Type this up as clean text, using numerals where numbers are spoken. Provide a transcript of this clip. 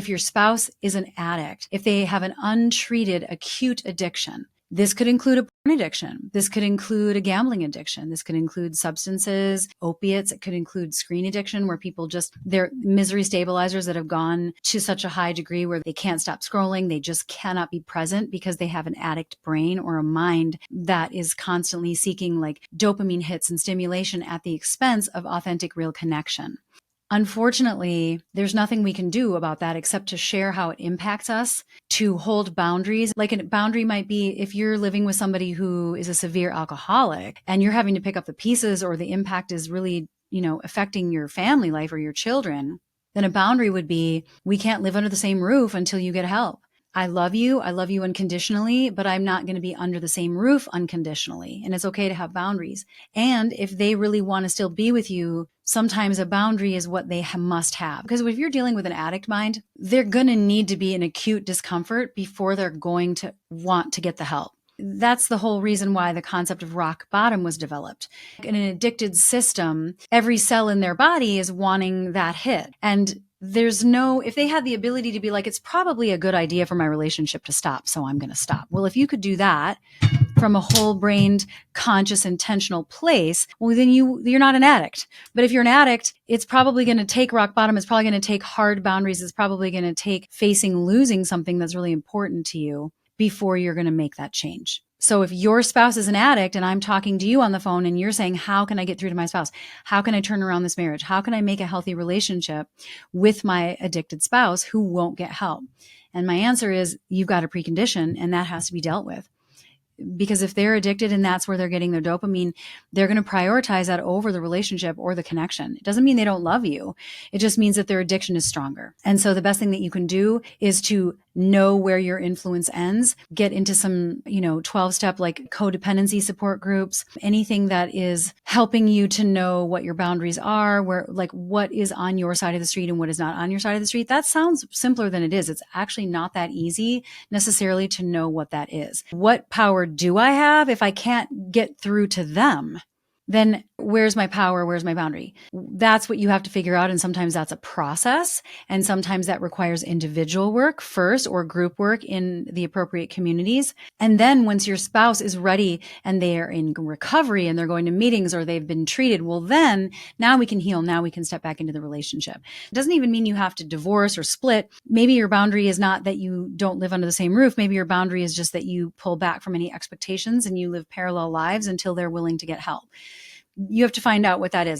If your spouse is an addict, if they have an untreated acute addiction, this could include a porn addiction. This could include a gambling addiction. This could include substances, opiates. It could include screen addiction where people just, they're misery stabilizers that have gone to such a high degree where they can't stop scrolling. They just cannot be present because they have an addict brain or a mind that is constantly seeking like dopamine hits and stimulation at the expense of authentic, real connection. Unfortunately, there's nothing we can do about that except to share how it impacts us, to hold boundaries. Like a boundary might be if you're living with somebody who is a severe alcoholic and you're having to pick up the pieces or the impact is really, affecting your family life or your children, then a boundary would be, we can't live under the same roof until you get help. I love you unconditionally, but I'm not going to be under the same roof unconditionally. And it's okay to have boundaries. And if they really want to still be with you, sometimes a boundary is what they must have. Because if you're dealing with an addict mind, they're going to need to be in acute discomfort before they're going to want to get the help. That's the whole reason why the concept of rock bottom was developed. In an addicted system, every cell in their body is wanting that hit. And if they had the ability to be like, it's probably a good idea for my relationship to stop, so I'm going to stop. Well, if you could do that from a whole-brained, conscious, intentional place, well, then you're not an addict. But if you're an addict, it's probably going to take rock bottom. It's probably going to take hard boundaries. It's probably going to take losing something that's really important to you before you're going to make that change. So if your spouse is an addict and I'm talking to you on the phone and you're saying, how can I get through to my spouse? How can I turn around this marriage? How can I make a healthy relationship with my addicted spouse who won't get help? And my answer is, you've got a precondition and that has to be dealt with. Because if they're addicted and that's where they're getting their dopamine, they're going to prioritize that over the relationship or the connection. It doesn't mean they don't love you. It just means that their addiction is stronger. And so the best thing that you can do is to know where your influence ends, get into some, 12-step like codependency support groups, anything that is helping you to know what your boundaries are, what is on your side of the street and what is not on your side of the street. That sounds simpler than it is. It's actually not that easy necessarily to know what that is. What power do I have if I can't get through to them? Then where's my power? Where's my boundary? That's what you have to figure out. And sometimes that's a process. And sometimes that requires individual work first or group work in the appropriate communities. And then once your spouse is ready and they are in recovery and they're going to meetings or they've been treated, well, then now we can heal. Now we can step back into the relationship. It doesn't even mean you have to divorce or split. Maybe your boundary is not that you don't live under the same roof. Maybe your boundary is just that you pull back from any expectations and you live parallel lives until they're willing to get help. You have to find out what that is.